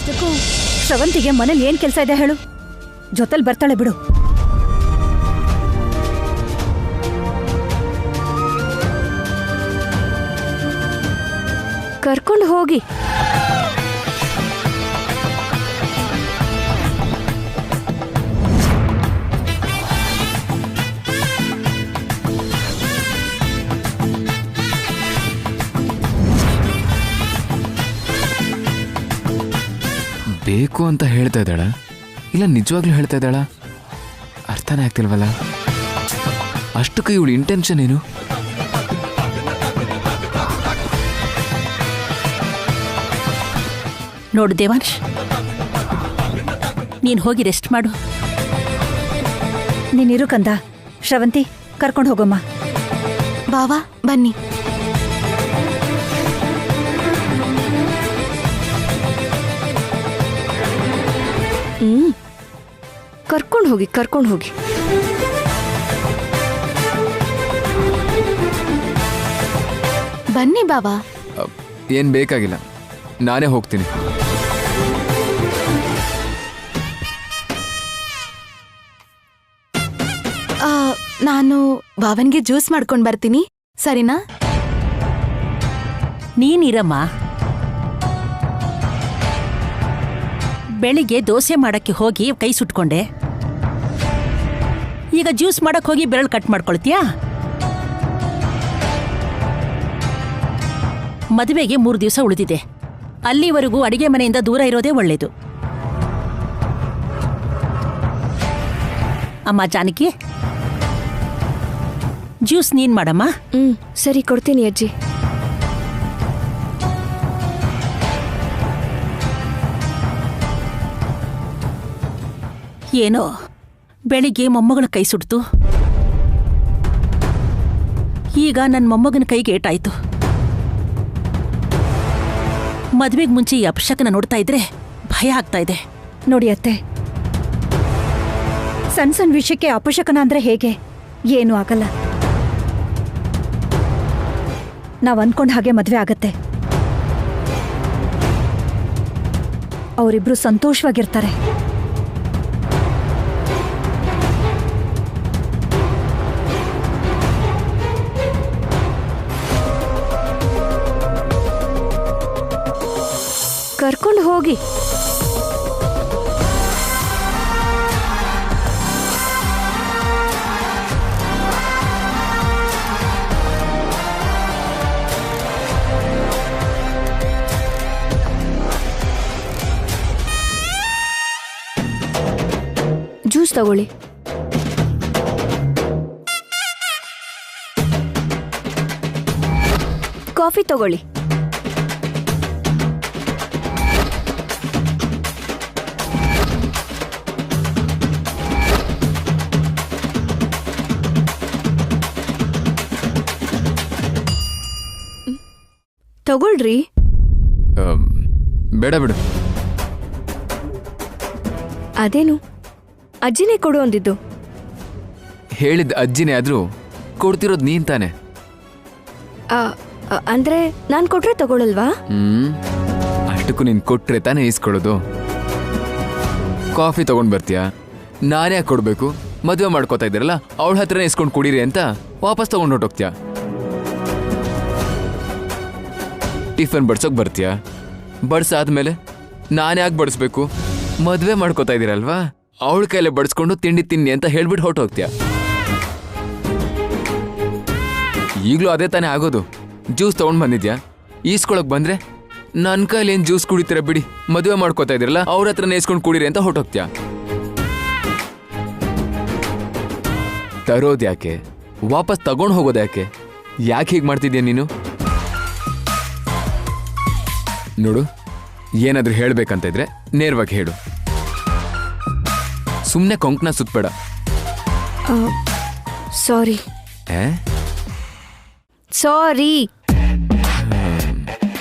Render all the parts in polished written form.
ಅಷ್ಟಕ್ಕೂ ಶ್ರವಂತಿಗೆ ಮನೇಲಿ ಏನ್ ಕೆಲಸ ಇದೆ ಹೇಳು? ಜೊತೆಲಿ ಬರ್ತಾಳೆ ಬಿಡು. ಕರ್ಕೊಂಡು ಹೋಗಿ. ಬೇಕು ಅಂತ ಹೇಳ್ತಾ ಇದ್ದಾಳ ಇಲ್ಲ ನಿಜವಾಗ್ಲೂ ಹೇಳ್ತಾ ಇದ್ದಾಳ? ಅರ್ಥನೇ ಆಗ್ತಿಲ್ವಲ್ಲ. ಅಷ್ಟಕ್ಕೆ ಇವಳು ಇಂಟೆನ್ಷನ್ ಏನು? ನೋಡು ದೇವಾಂಶ್, ನೀನು ಹೋಗಿ ರೆಸ್ಟ್ ಮಾಡು. ನೀನಿರು ಕಂದ. ಶ್ರವಂತಿ, ಕರ್ಕೊಂಡು ಹೋಗಮ್ಮ. ಬಾವಾ ಬನ್ನಿ. ಕರ್ಕೊಂಡು ಹೋಗಿ, ಕರ್ಕೊಂಡು ಹೋಗಿ. ಬನ್ನಿ ಬಾವಾ. ಏನ್ ಬೇಕಾಗಿಲ್ಲ, ನಾನೇ ಹೋಗ್ತೀನಿ. ನಾನು ಬಾವನ್ಗೆ ಜ್ಯೂಸ್ ಮಾಡ್ಕೊಂಡು ಬರ್ತೀನಿ, ಸರಿನಾ? ನೀನಿರಮ್ಮ. ಬೆಳಿಗ್ಗೆ ದೋಸೆ ಮಾಡಕ್ಕೆ ಹೋಗಿ ಕೈ ಸುಟ್ಕೊಂಡೆ, ಈಗ ಜ್ಯೂಸ್ ಮಾಡಕ್ಕೆ ಹೋಗಿ ಬೆರಳು ಕಟ್ ಮಾಡ್ಕೊಳ್ತೀಯಾ? ಮದುವೆಗೆ 3 ದಿವಸ ಉಳಿದಿದೆ. ಅಲ್ಲಿವರೆಗೂ ಅಡಿಗೆ ಮನೆಯಿಂದ ದೂರ ಇರೋದೇ ಒಳ್ಳೇದು. ಅಮ್ಮ ಜಾನಕಿ, ಜ್ಯೂಸ್ ನೀನ್ ಮಾಡಮ್ಮ. ಸರಿ, ಕೊಡ್ತೀನಿ ಅಜ್ಜಿ. ಏನೋ ಬೆಳಿಗ್ಗೆ ಮೊಮ್ಮಗಳ ಕೈ ಸುಡ್ತು, ಈಗ ನನ್ನ ಮೊಮ್ಮಗನ ಕೈಗೆ ಏಟಾಯ್ತು. ಮದ್ವೆಗೆ ಮುಂಚೆ ಈ ಅಪಶಕನ ನೋಡ್ತಾ ಇದ್ರೆ ಭಯ ಆಗ್ತಾ ಇದೆ. ನೋಡಿ ಅತ್ತೆ, ಸಣ್ಣ ಸಣ್ಣ ವಿಷಯಕ್ಕೆ ಅಪಶಕನ ಅಂದ್ರೆ ಹೇಗೆ? ಏನೂ ಆಗಲ್ಲ. ನಾವ್ ಅನ್ಕೊಂಡ ಹಾಗೆ ಮದ್ವೆ ಆಗತ್ತೆ. ಅವರಿಬ್ರು ಸಂತೋಷವಾಗಿರ್ತಾರೆ. ಕರ್ಕೊಂಡು ಹೋಗಿ. ಜ್ಯೂಸ್ ತಗೊಳ್ಳಿ. ಕಾಫಿ ತಗೊಳ್ಳಿ. ತಗೊಳ್ರಿ. ಬೇಡ ಬಿಡು. ಅದೇನು, ಅಜ್ಜಿನೇ ಕೊಡು ಅಂದಿದ್ದು. ಹೇಳಿದ ಅಜ್ಜಿನೇ ಆದ್ರೂ ಕೊಡ್ತಿರೋದು ನೀನ್ ತಾನೆ. ಅಂದ್ರೆ ನಾನ್ ಕೊಟ್ರೆ ತಗೊಳಲ್ವಾ? ಅಷ್ಟಕ್ಕೂ ನೀನ್ ಕೊಟ್ರೆ ತಾನೇ ಇಸ್ಕೊಳ್ಳೋದು. ಕಾಫಿ ತಗೊಂಡ್ ಬರ್ತೀಯಾ? ನಾನೇ ಯಾಕೆ ಕೊಡ್ಬೇಕು? ಮದುವೆ ಮಾಡ್ಕೋತಾ ಇದ್ದೀರಲ್ಲ, ಅವಳ ಹತ್ರನೇ ಇಸ್ಕೊಂಡು ಕುಡೀರಿ ಅಂತ ವಾಪಸ್ ತಗೊಂಡು ಹೊಟ್ಟೋಗ್ತೀಯಾ? ಟಿಫನ್ ಬಡ್ಸೋಕ್ ಬರ್ತೀಯಾ? ಬಡ್ಸಾದ್ಮೇಲೆ ನಾನು ಯಾಕೆ ಬಡಿಸ್ಬೇಕು? ಮದುವೆ ಮಾಡ್ಕೋತಾ ಇದ್ದೀರಲ್ವಾ, ಅವಳ ಕೈಲೇ ಬಡಿಸ್ಕೊಂಡು ತಿಂಡಿ ತಿನ್ನಿ ಅಂತ ಹೇಳ್ಬಿಟ್ಟು ಹೊಟ್ಟೋಗ್ತೀಯಾ? ಈಗಲೂ ಅದೇ ತಾನೇ ಆಗೋದು. ಜ್ಯೂಸ್ ತಗೊಂಡ್ ಬಂದಿದ್ಯಾ, ಈಸ್ಕೊಳಕ್ ಬಂದ್ರೆ ನನ್ನ ಕೈಲಿ ಏನ್ ಜ್ಯೂಸ್ ಕುಡಿತೀರ ಬಿಡಿ, ಮದುವೆ ಮಾಡ್ಕೋತಾ ಇದ್ದೀರಲ್ಲ ಅವ್ರ ಹತ್ರನೇ ಇಸ್ಕೊಂಡು ಕುಡೀರಿ ಅಂತ ಹೊಟ್ಟೋಗ್ತೀಯಾ? ತರೋದು ಯಾಕೆ? ವಾಪಸ್ ತಗೊಂಡು ಹೋಗೋದು ಯಾಕೆ? ಯಾಕೆ ಹೀಗೆ ಮಾಡ್ತಿದ್ಯಾ ನೀನು? ನೋಡು, ಏನಾದ್ರೂ ಹೇಳ್ಬೇಕಂತ ಇದ್ರೆ ನೇರವಾಗಿ ಹೇಳು, ಸುಮ್ಮನೆ ಕೊಂಕನ ಸುತ್ತಬೇಡ. ಸಾರಿ. ಸಾರಿ.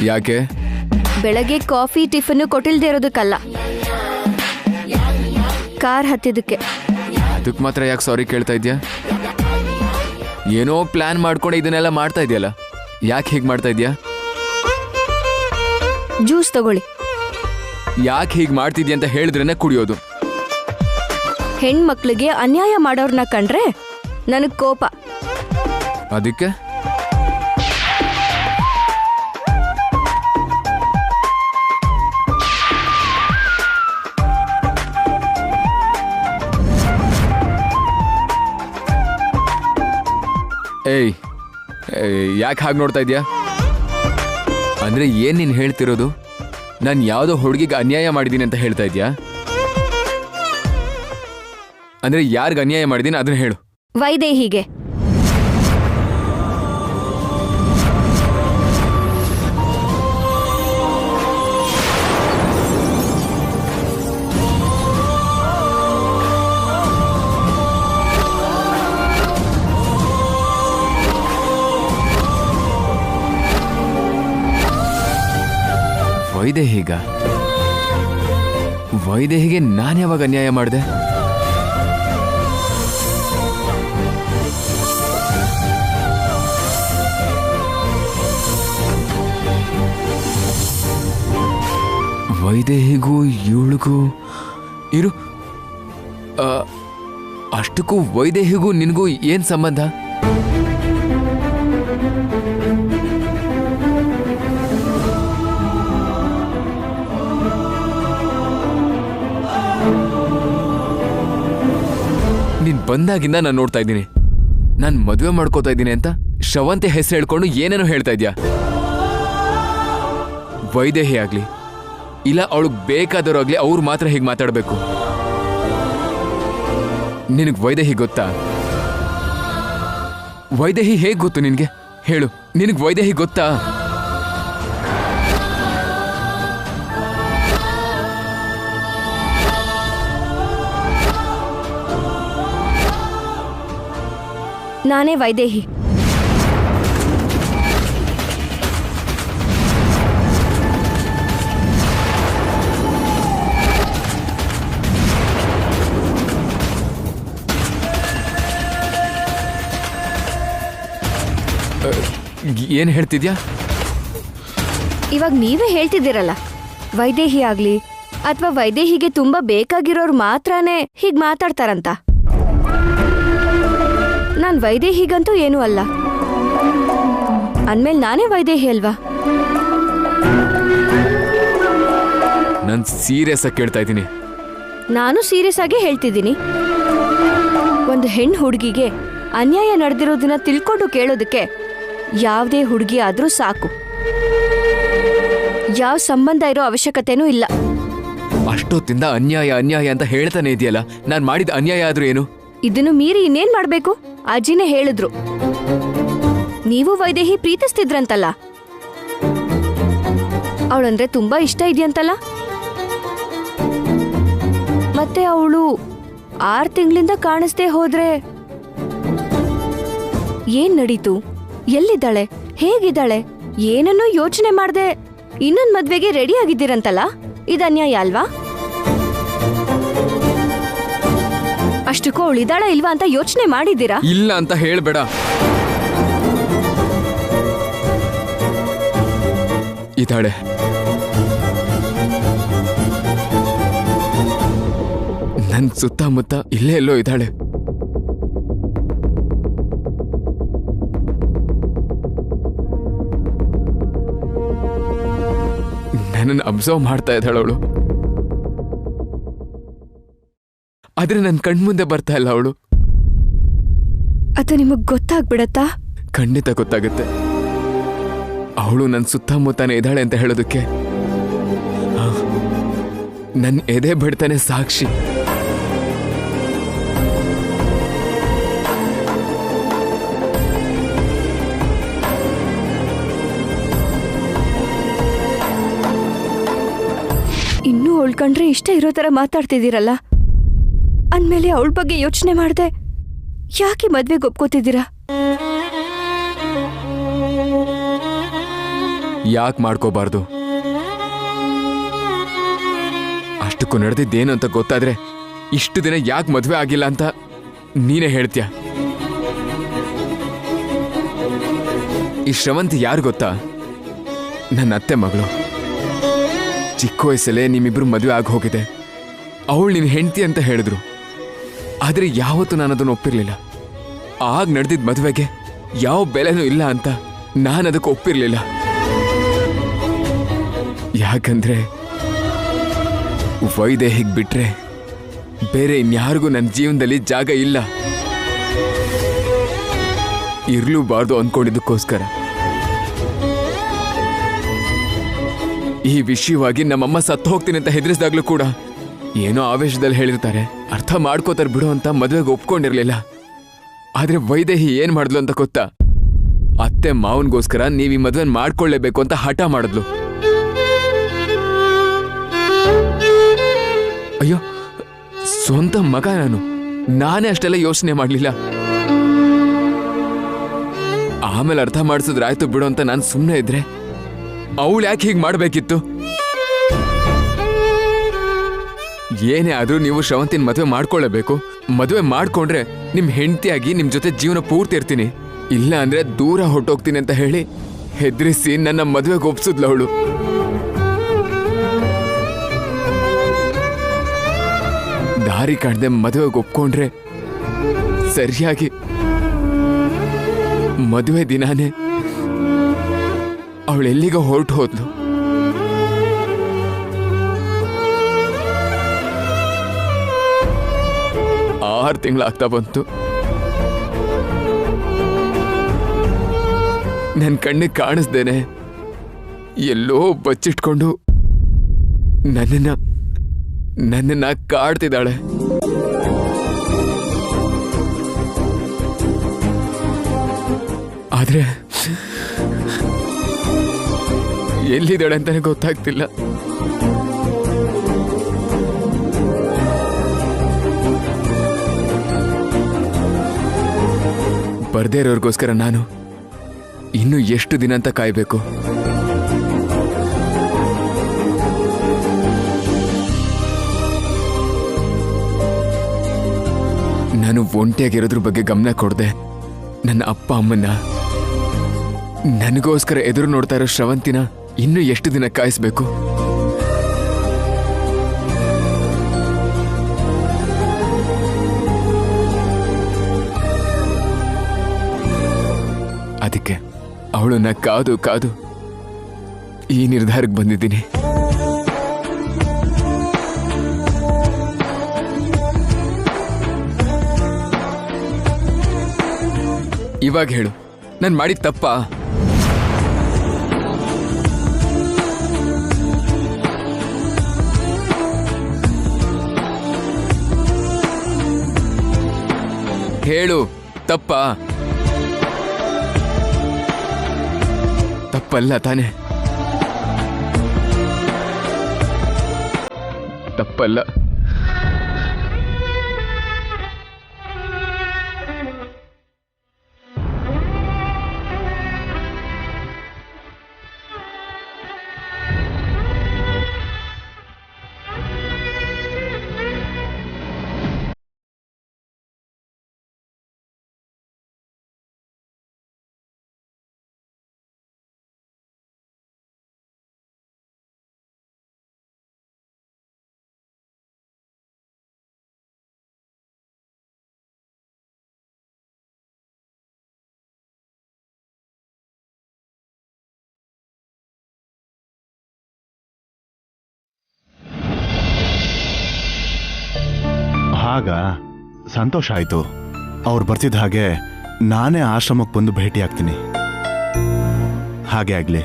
ಯಾಕೆ? ಬೆಳಗ್ಗೆ ಕಾಫಿ ಟಿಫನ್ ಕೊಟ್ಟಿಲ್ದೇ ಇರೋದಕ್ಕಲ್ಲ, ಕಾರ್ ಹತ್ತಿದ್ದಕ್ಕೆ. ಅದಕ್ಕೆ ಮಾತ್ರ ಯಾಕೆ ಸಾರಿ ಕೇಳ್ತಾ ಇದ್ಯಾ? ಏನೋ ಪ್ಲಾನ್ ಮಾಡ್ಕೊಂಡು ಇದನ್ನೆಲ್ಲ ಮಾಡ್ತಾ ಇದೆಯಲ್ಲ, ಯಾಕೆ ಹೀಗೆ ಮಾಡ್ತಾ ಇದ್ಯಾ? ಜ್ಯೂಸ್ ತಗೊಳ್ಳಿ. ಯಾಕೆ ಹೀಗೆ ಮಾಡ್ತಿದ್ಯಾ ಅಂತ ಹೇಳಿದ್ರೇನೆ ಕುಡಿಯೋದು. ಹೆಣ್ಮಕ್ಳಿಗೆ ಅನ್ಯಾಯ ಮಾಡೋರ್ನ ಕಂಡ್ರೆ ನನಗ್ ಕೋಪ. ಅದಕ್ಕೆ ಏಯ್ ಯಾಕೆ ಹಾಗೆ ನೋಡ್ತಾ ಇದ್ಯಾ? ಅಂದ್ರೆ ಏನ್ ನೀನ್ ಹೇಳ್ತಿರೋದು? ನಾನು ಯಾವುದೋ ಹುಡುಗಿಗೆ ಅನ್ಯಾಯ ಮಾಡಿದ್ದೀನಿ ಅಂತ ಹೇಳ್ತಾ ಇದ್ಯಾ? ಅಂದ್ರೆ ಯಾರಿಗೆ ಅನ್ಯಾಯ ಮಾಡಿದ್ದೀನಿ ಅದನ್ನ ಹೇಳು. ವೈದೇಹಿಗೆ. ವೈದೇಹಿಗ? ವೈದೇಹಿಗೆ ನಾನು ಯಾವಾಗ ಅನ್ಯಾಯ ಮಾಡಿದೆ? ವೈದೇಹಿಗೂ ಇವಳಿಗೂ ಇರು, ಅಷ್ಟಕ್ಕೂ ವೈದೇಹಿಗೂ ನಿನಗೂ ಏನ್ ಸಂಬಂಧ? ನೀನ್ ಬಂದಾಗಿಂದ ನಾನು ನೋಡ್ತಾ ಇದ್ದೀನಿ, ನಾನು ಮದುವೆ ಮಾಡ್ಕೋತಾ ಇದ್ದೀನಿ ಅಂತ ಶ್ರವಂತಿ ಹೆಸರು ಹೇಳ್ಕೊಂಡು ಏನೇನೋ ಹೇಳ್ತಾ ಇದ್ಯಾ. ವೈದೇಹಿ ಆಗ್ಲಿ ಇಲ್ಲ ಅವಳಿಗೆ ಬೇಕಾದವರು ಆಗ್ಲಿ ಅವ್ರು ಮಾತ್ರ ಹೀಗೆ ಮಾತಾಡಬೇಕು. ನಿನಗೆ ವೈದೇಹಿ ಗೊತ್ತಾ? ವೈದೇಹಿ ಹೇಗೆ ಗೊತ್ತು ನಿನಗೆ? ಹೇಳು, ನಿನಗೆ ವೈದೇಹಿ ಗೊತ್ತಾ? ನಾನೇ ವೈದೇಹಿ. ಏನ್ ಹೇಳ್ತಿದ್ಯಾ? ಇವಾಗ ನೀವೇ ಹೇಳ್ತಿದ್ದೀರಲ್ಲ, ವೈದೇಹಿ ಆಗ್ಲಿ ಅಥವಾ ವೈದೇಹಿಗೆ ತುಂಬಾ ಬೇಕಾಗಿರೋರು ಮಾತ್ರನೇ ಹೀಗ್ ಮಾತಾಡ್ತಾರಂತ. ನಾನ್ ವೈದೇಹಿಗಂತೂ ಏನೂ ಅಲ್ಲ. ಅಂದ್ಮೇಲೆ ನಾನೇ ವೈದೇಹಿ ಅಲ್ವಾ? ನಾನು ಸೀರಿಯಸ್ ಆಗಿ ಕೇಳ್ತಾ ಇದ್ದೀನಿ. ನಾನು ಸೀರಿಯಸ್ ಆಗಿ ಹೇಳ್ತಿದ್ದೀನಿ. ಒಂದು ಹೆಣ್ಣು ಹುಡುಗಿಗೆ ಅನ್ಯಾಯ ನಡೆದಿರೋದನ್ನ ತಿಳ್ಕೊಂಡು ಕೇಳೋದಕ್ಕೆ ಯಾವುದೇ ಹುಡುಗಿ ಆದ್ರೂ ಸಾಕು. ಯಾವ ಸಂಬಂಧ ಇರೋ ಅವಶ್ಯಕತೆನೂ ಇಲ್ಲ. ಅಷ್ಟೊತ್ತಿಂದ ಅನ್ಯಾಯ ಅನ್ಯಾಯ ಅಂತ ಹೇಳ್ತಾನೆ ಇದೆಯಲ್ಲ, ನಾನು ಮಾಡಿದ ಅನ್ಯಾಯ ಆದ್ರೂ ಏನು? ಇದನ್ನು ಮೀರಿ ಇನ್ನೇನ್ ಮಾಡ್ಬೇಕು? ಅಜ್ಜಿನೇ ಹೇಳಿದ್ರು. ನೀವು ವೈದೇಹಿ ಪ್ರೀತಿಸ್ತಿದ್ರಂತಲ್ಲ, ಅವಳಂದ್ರೆ ತುಂಬಾ ಇಷ್ಟ ಇದೆಯಂತಲ್ಲ. ಮತ್ತೆ ಅವಳು 6 ತಿಂಗಳಿಂದ ಕಾಣಿಸ್ದೇ ಹೋದ್ರೆ ಏನ್ ನಡೀತು? ಎಲ್ಲಿದ್ದಾಳೆ? ಹೇಗಿದ್ದಾಳೆ? ಏನನ್ನೂ ಯೋಚನೆ ಮಾಡ್ದೆ ಇನ್ನೊಂದ್ ಮದ್ವೆಗೆ ರೆಡಿ ಆಗಿದ್ದೀರಂತಲ್ಲ, ಇದು ಅನ್ಯಾಯ ಅಲ್ವಾ? ಅಷ್ಟಕ್ಕೂ ಅವಳಿದ್ದಾಳ ಇಲ್ವಾ ಅಂತ ಯೋಚನೆ ಮಾಡಿದ್ದೀರಾ? ಇಲ್ಲ ಅಂತ ಹೇಳ್ಬೇಡ. ಇದ್ದಾಳೆ. ನನ್ ಸುತ್ತಮುತ್ತ ಇಲ್ಲೇ ಎಲ್ಲೋ ಇದ್ದಾಳೆ. ನನ್ನನ್ನು ಅಬ್ಸರ್ವ್ ಮಾಡ್ತಾ ಇದ್ದಾಳೆ ಅವಳು. ಆದ್ರೆ ನನ್ನ ಕಣ್ಮುಂದೆ ಬರ್ತಾ ಇಲ್ಲ ಅವಳು. ಅದು ನಿಮಗ್ ಗೊತ್ತಾಗ್ಬಿಡತ್ತಾ? ಖಂಡಿತ ಗೊತ್ತಾಗುತ್ತೆ. ಅವಳು ನನ್ನ ಸುತ್ತಮುತ್ತನೇ ಇದ್ದಾಳೆ ಅಂತ ಹೇಳೋದಕ್ಕೆ ನನ್ನ ಎದೆ ಬಡ್ತಾನೆ ಸಾಕ್ಷಿ. ಇನ್ನೂ ಉಳ್ಕೊಂಡ್ರೆ ಇಷ್ಟ ಇರೋ ತರ ಮಾತಾಡ್ತಿದ್ದೀರಲ್ಲ, ಅಂದ್ಮೇಲೆ ಅವಳ ಬಗ್ಗೆ ಯೋಚನೆ ಮಾಡ್ದೆ ಯಾಕೆ ಮದ್ವೆಗೆ ಒಪ್ಕೋತಿದ್ದೀರಾ? ಯಾಕೆ ಮಾಡ್ಕೋಬಾರ್ದು? ಅಷ್ಟಕ್ಕೂ ನಡೆದಿದ್ದೇನು ಅಂತ ಗೊತ್ತಾದ್ರೆ ಇಷ್ಟು ದಿನ ಯಾಕೆ ಮದ್ವೆ ಆಗಿಲ್ಲ ಅಂತ ನೀನೇ ಹೇಳ್ತೀಯ. ಈ ಶ್ರವಂತಿ ಯಾರು ಗೊತ್ತಾ? ನನ್ನ ಅತ್ತೆ ಮಗಳು. ಚಿಕ್ಕ ವಯಸ್ಸಲ್ಲೇ ನಿಮ್ಮಿಬ್ರು ಮದುವೆ ಆಗಿ ಹೋಗಿದೆ. ಅವಳು ನಿನ್ನ ಹೆಂಡತಿ ಅಂತ ಹೇಳಿದ್ರು. ಆದರೆ ಯಾವತ್ತೂ ನಾನು ಅದನ್ನು ಒಪ್ಪಿರಲಿಲ್ಲ. ಆಗ ನಡೆದಿದ್ದ ಮದುವೆಗೆ ಯಾವ ಬೆಲೆನೂ ಇಲ್ಲ ಅಂತ ನಾನು ಅದಕ್ಕೆ ಒಪ್ಪಿರಲಿಲ್ಲ. ಯಾಕಂದ್ರೆ ವೈದೇಹಿಗೆ ಬಿಟ್ರೆ ಬೇರೆ ಇನ್ಯಾರಿಗೂ ನನ್ನ ಜೀವನದಲ್ಲಿ ಜಾಗ ಇಲ್ಲ. ಇರ್ಲೂಬಾರ್ದು ಅಂದ್ಕೊಂಡಿದ್ದಕ್ಕೋಸ್ಕರ ಈ ವಿಷಯವಾಗಿ ನಮ್ಮಮ್ಮ ಸತ್ತು ಹೋಗ್ತೀನಿ ಅಂತ ಹೆದರಿಸಿದಾಗ್ಲೂ ಕೂಡ ಏನೋ ಆವೇಶದಲ್ಲಿ ಹೇಳಿರ್ತಾರೆ, ಅರ್ಥ ಮಾಡ್ಕೋತಾರೆ ಬಿಡು ಅಂತ ಮದುವೆಗೆ ಒಪ್ಕೊಂಡಿರ್ಲಿಲ್ಲ. ಆದ್ರೆ ವೈದೇಹಿ ಏನ್ ಮಾಡಿದ್ಲು ಅಂತ ಗೊತ್ತಾ? ಅತ್ತೆ ಮಾವನ್ಗೋಸ್ಕರ ನೀವ್ ಈ ಮದುವೆ ಮಾಡ್ಕೊಳ್ಳೇಬೇಕು ಅಂತ ಹಠ ಮಾಡಿದ್ಲು. ಅಯ್ಯೋ, ಸ್ವಂತ ಮಗ ನಾನೇ ಅಷ್ಟೆಲ್ಲ ಯೋಚನೆ ಮಾಡ್ಲಿಲ್ಲ. ಆಮೇಲೆ ಅರ್ಥ ಮಾಡಿಸಿದ್ರಾಯ್ತು ಬಿಡು ಅಂತ ನಾನು ಸುಮ್ಮನೆ ಇದ್ರೆ ಅವಳು ಯಾಕೆ ಹೀಗೆ ಮಾಡ್ಬೇಕಿತ್ತು? ಏನೇ ಆದ್ರೂ ನೀವು ಶ್ರವಂತಿನ ಮದುವೆ ಮಾಡ್ಕೊಳ್ಳೇಬೇಕು. ಮದುವೆ ಮಾಡ್ಕೊಂಡ್ರೆ ನಿಮ್ ಹೆಂಡತಿಯಾಗಿ ನಿಮ್ ಜೊತೆ ಜೀವನ ಪೂರ್ತಿ ಇರ್ತೀನಿ, ಇಲ್ಲ ಅಂದ್ರೆ ದೂರ ಹೊಟ್ಟೋಗ್ತೀನಿ ಅಂತ ಹೇಳಿ ಹೆದರಿಸಿ ನನ್ನ ಮದುವೆಗೆ ಒಪ್ಸಿದ್ಲು ಅವಳು. ದಾರಿ ಕಾಣದೆ ಮದುವೆಗೆ ಒಪ್ಕೊಂಡ್ರೆ ಸರಿಯಾಗಿ ಮದುವೆ ದಿನಾನೇ ಅವಳೆಲ್ಲಿಗ ಹೊರಟು ಹೋದ್ಲು. ಆರು ತಿಂಗಳಾಗ್ತಾ ಬಂತು. ನನ್ನ ಕಣ್ಣಿಗೆ ಕಾಣಿಸ್ದೇನೆ ಎಲ್ಲೋ ಬಚ್ಚಿಟ್ಕೊಂಡು ನನ್ನನ್ನ ಕಾಡ್ತಿದ್ದಾಳೆ. ಆದ್ರೆ ಎಲ್ಲಿದ್ದಾಳೆ ಅಂತಾನೆ ಗೊತ್ತಾಗ್ತಿಲ್ಲ. ಬರ್ದೇ ಇರೋರ್ಗೋಸ್ಕರ ನಾನು ಇನ್ನು ಎಷ್ಟು ದಿನ ಅಂತ ಕಾಯ್ಬೇಕು? ನಾನು ಒಂಟಿಯಾಗಿರೋದ್ರ ಬಗ್ಗೆ ಗಮನ ಕೊಡದೆ ನನ್ನ ಅಪ್ಪ ಅಮ್ಮನ್ನ, ನನಗೋಸ್ಕರ ಎದುರು ನೋಡ್ತಾ ಇರೋ ಶ್ರವಂತಿನ ಇನ್ನೂ ಎಷ್ಟು ದಿನ ಕಾಯಿಸ್ಬೇಕು? ಅದಕ್ಕೆ ಅವಳನ್ನ ಕಾದು ಕಾದು ಈ ನಿರ್ಧಾರಕ್ಕೆ ಬಂದಿದ್ದೀನಿ. ಇವಾಗ ಹೇಳು, ನಾನು ಮಾಡಿದ ತಪ್ಪಾ? ಹೇಳು, ತಪ್ಪಾ? ತಪ್ಪಲ್ಲ ತಾನೆ? ತಪ್ಪಲ್ಲ. ಆಗ ಸಂತೋಷ ಆಯ್ತು. ಅವ್ರು ಬರ್ತಿದ್ದ ಹಾಗೆ ನಾನೇ ಆಶ್ರಮಕ್ಕೆ ಬಂದು ಭೇಟಿ ಆಗ್ತೀನಿ. ಹಾಗೆ ಆಗ್ಲಿ.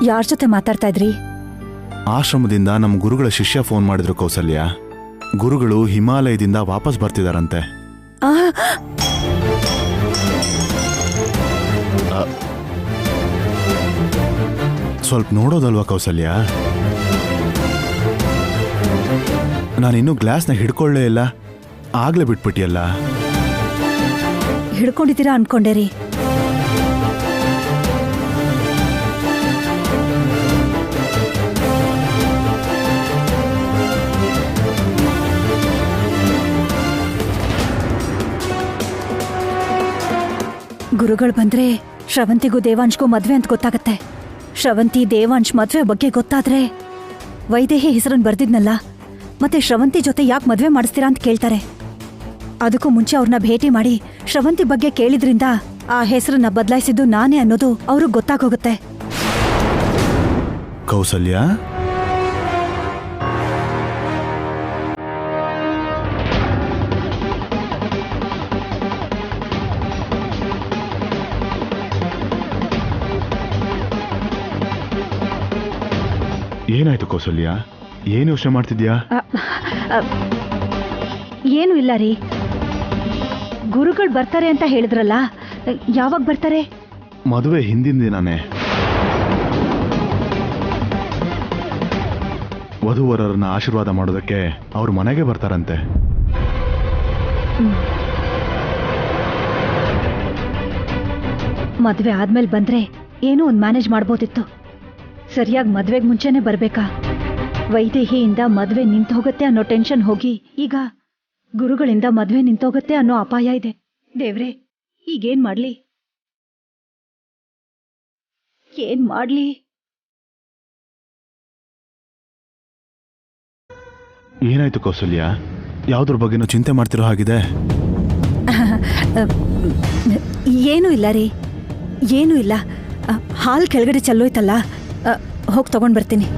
ಯಾರ ಜೊತೆ ಮಾತಾಡ್ತಾ ಇದ್ರಿ? ಆಶ್ರಮದಿಂದ ನಮ್ಮ ಗುರುಗಳ ಶಿಷ್ಯ ಫೋನ್ ಮಾಡಿದ್ರು ಕೌಸಲ್ಯ. ಗುರುಗಳು ಹಿಮಾಲಯದಿಂದ ವಾಪಸ್ ಬರ್ತಿದಾರಂತೆ. ಸ್ವಲ್ಪ ನೋಡೋದಲ್ವಾ ಕೌಸಲ್ಯ? ನಾನಿನ್ನೂ ಗ್ಲಾಸ್ನ ಹಿಡ್ಕೊಳ್ಳೇ ಇಲ್ಲ, ಆಗ್ಲೇ ಬಿಟ್ಬಿಟ್ಟಿಯಲ್ಲ. ಹಿಡ್ಕೊಂಡಿದ್ದೀರಾ ಅನ್ಕೊಂಡೆ ರೀ. ಗುರುಗಳು ಬಂದ್ರೆ ಶ್ರವಂತಿಗೂ ದೇವಾಂಶ್ಗೂ ಮದ್ವೆ ಅಂತ ಗೊತ್ತಾಗತ್ತೆ. ಶ್ರವಂತಿ ದೇವಾಂಶ್ ಮದ್ವೆ ಬಗ್ಗೆ ಗೊತ್ತಾದ್ರೆ ವೈದೇಹಿ ಹೆಸರನ್ನು ಬರ್ದಿದ್ನಲ್ಲ, ಮತ್ತೆ ಶ್ರವಂತಿ ಜೊತೆ ಯಾಕೆ ಮದ್ವೆ ಮಾಡಿಸ್ತೀರಾ ಅಂತ ಕೇಳ್ತಾರೆ. ಅದಕ್ಕೂ ಮುಂಚೆ ಅವ್ರನ್ನ ಭೇಟಿ ಮಾಡಿ ಶ್ರವಂತಿ ಬಗ್ಗೆ ಕೇಳಿದ್ರಿಂದ ಆ ಹೆಸರನ್ನ ಬದಲಾಯಿಸಿದ್ದು ನಾನೇ ಅನ್ನೋದು ಅವ್ರಿಗೆ ಗೊತ್ತಾಗೋಗುತ್ತೆ. ಕೌಸಲ್ಯ, ಏನಾಯ್ತು ಕೌಸಲ್ಯ? ಏನು ಯೋಚನೆ ಮಾಡ್ತಿದ್ಯಾ? ಏನು ಇಲ್ಲ ರೀ, ಗುರುಗಳು ಬರ್ತಾರೆ ಅಂತ ಹೇಳಿದ್ರಲ್ಲ, ಯಾವಾಗ ಬರ್ತಾರೆ? ಮದುವೆ ಹಿಂದಿನ ದಿನಾನೇ. ವಧುವರರನ್ನ ಆಶೀರ್ವಾದ ಮಾಡೋದಕ್ಕೆ ಅವ್ರ ಮನೆಗೆ ಬರ್ತಾರಂತೆ. ಮದ್ವೆ ಆದ್ಮೇಲೆ ಬಂದ್ರೆ ಏನೋ ಒಂದು ಮ್ಯಾನೇಜ್ ಮಾಡ್ಬೋದಿತ್ತು. ಸರಿಯಾಗಿ ಮದ್ವೆಗೆ ಮುಂಚೆನೆ ಬರ್ಬೇಕಾ? ವೈದೇಹಿಯಿಂದ ಮದ್ವೆ ನಿಂತೋಗತ್ತೆ ಅನ್ನೋ ಟೆನ್ಷನ್ ಹೋಗಿ ಈಗ ಗುರುಗಳಿಂದ ಮದ್ವೆ ನಿಂತೋಗತ್ತೆ ಅನ್ನೋ ಅಪಾಯ ಇದೆ. ದೇವ್ರೆ, ಈಗೇನ್ ಮಾಡ್ಲಿ? ಏನ್ ಮಾಡ್ಲಿ? ಏನಾಯ್ತು ಕೌಸಲ್ಯ? ಯಾವ್ದ್ರ ಬಗ್ಗೆನೂ ಚಿಂತೆ ಮಾಡ್ತಿರೋ ಹಾಗಿದೆ. ಏನೂ ಇಲ್ಲ ರೀ, ಏನೂ ಇಲ್ಲ. ಹಾಲ್ ಕೆಳಗಡೆ ಚೆಲ್ಲೋಯ್ತಲ್ಲ, ಹೋಗಿ ತಗೊಂಡ್ ಬರ್ತೀನಿ.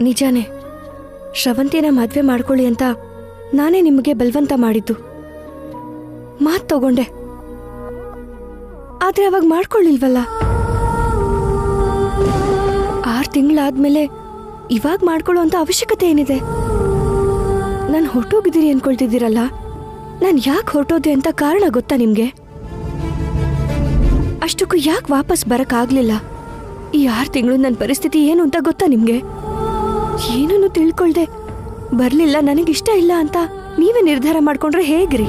ನಿಜಾನೇ, ಶ್ರವಂತಿನ ಮದ್ವೆ ಮಾಡ್ಕೊಳ್ಳಿ ಅಂತ ನಾನೇ ನಿಮಗೆ ಬಲವಂತ ಮಾಡಿದ್ದು. ಮಾತು ತಗೊಂಡೆ, ಆದ್ರೆ ಅವಾಗ ಮಾಡ್ಕೊಳ್ಳಿಲ್ವಲ್ಲ. 6 ತಿಂಗಳಾದ್ಮೇಲೆ ಇವಾಗ ಮಾಡ್ಕೊಳ್ಳೋ ಅಂತ ಅವಶ್ಯಕತೆ ಏನಿದೆ? ನಾನು ಹೊರಟೋಗಿದ್ದೀರಿ ಅನ್ಕೊಳ್ತಿದ್ದೀರಲ್ಲ, ನಾನು ಯಾಕೆ ಹೊರಟೋದೆ ಅಂತ ಕಾರಣ ಗೊತ್ತಾ ನಿಮ್ಗೆ? ಅಷ್ಟಕ್ಕೂ ಯಾಕೆ ವಾಪಸ್ ಬರಕ್ಕಾಗ್ಲಿಲ್ಲ? ಈ 6 ತಿಂಗಳು ನನ್ನ ಪರಿಸ್ಥಿತಿ ಏನು ಅಂತ ಗೊತ್ತಾ ನಿಮ್ಗೆ? ಏನನ್ನು ತಿಳ್ಕೊಳ್ದೆ ಬರ್ಲಿಲ್ಲ, ನನಗಿಷ್ಟ ಇಲ್ಲ ಅಂತ ನೀವೇ ನಿರ್ಧಾರ ಮಾಡ್ಕೊಂಡ್ರೆ ಹೇಗ್ರಿ?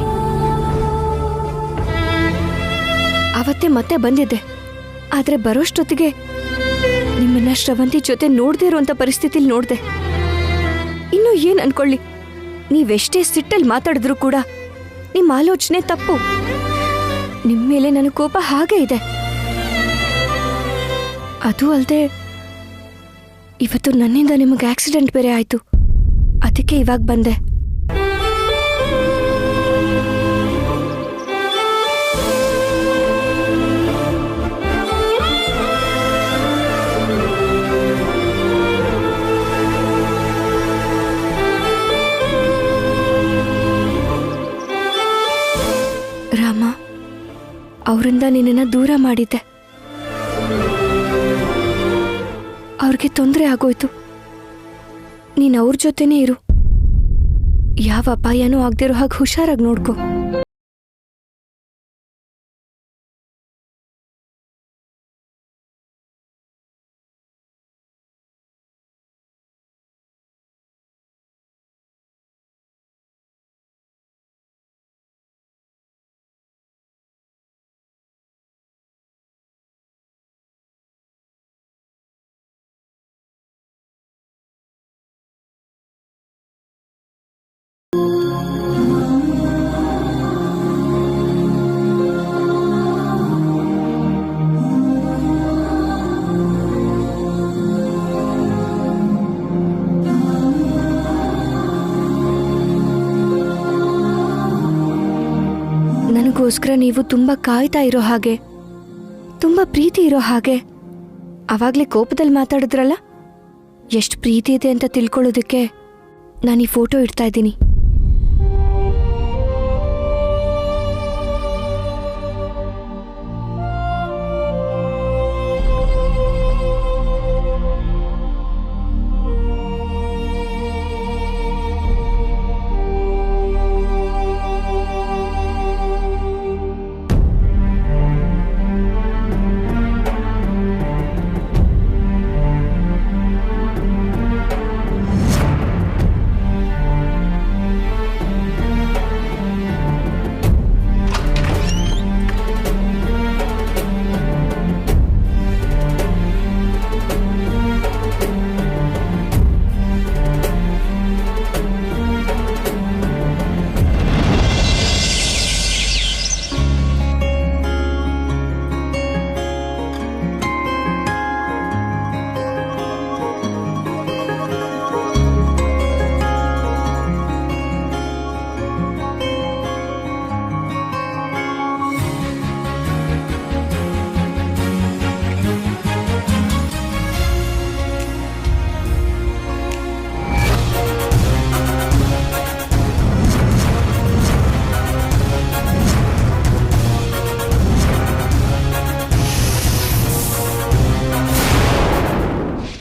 ಅವತ್ತೇ ಮತ್ತೆ ಬಂದಿದ್ದೆ, ಆದ್ರೆ ಬರೋಷ್ಟೊತ್ತಿಗೆ ನಿಮ್ಮನ್ನ ಶ್ರವಂತಿ ಜೊತೆ ನೋಡ್ದೇ ಇರುವಂತ ಪರಿಸ್ಥಿತಿಲಿ ನೋಡ್ದೆ. ಇನ್ನು ಏನ್ ಅನ್ಕೊಳ್ಳಿ, ನೀವೆಷ್ಟೇ ಸಿಟ್ಟಲ್ಲಿ ಮಾತಾಡಿದ್ರು ಕೂಡ ನಿಮ್ಮ ಆಲೋಚನೆ ತಪ್ಪು. ನಿಮ್ಮ ಮೇಲೆ ನನ್ನ ಕೋಪ ಹಾಗೆ ಇದೆ. ಅದು ಅಲ್ಲದೆ ಇವತ್ತು ನನ್ನಿಂದ ನಿಮಗೆ ಆಕ್ಸಿಡೆಂಟ್ ಬೇರೆ ಆಯ್ತು, ಅದಕ್ಕೆ ಇವಾಗ ಬಂದೆ. ರಾಮ, ಅವರಿಂದ ನಿನ್ನನ್ನು ದೂರ ಮಾಡಿದ್ದೆ. ಅವ್ರಿಗೆ ತೊಂದರೆ ಆಗೋಯ್ತು. ನೀನು ಅವ್ರ ಜೊತೆನೇ ಇರು, ಯಾವ ಅಪಾಯನೂ ಆಗದಿರೋ ಹಾಗೆ ಹುಷಾರಾಗಿ ನೋಡ್ಕೊ. ನನಗೋಸ್ಕರ ನೀವು ತುಂಬಾ ಕಾಯ್ತಾ ಇರೋ ಹಾಗೆ, ತುಂಬಾ ಪ್ರೀತಿ ಇರೋ ಹಾಗೆ ಅವಾಗ್ಲೇ ಕೋಪದಲ್ಲಿ ಮಾತಾಡಿದ್ರಲ್ಲ, ಎಷ್ಟು ಪ್ರೀತಿ ಇದೆ ಅಂತ ತಿಳ್ಕೊಳ್ಳೋದಕ್ಕೆ ನಾನು ಈ ಫೋಟೋ ಇಡ್ತಾ ಇದ್ದೀನಿ.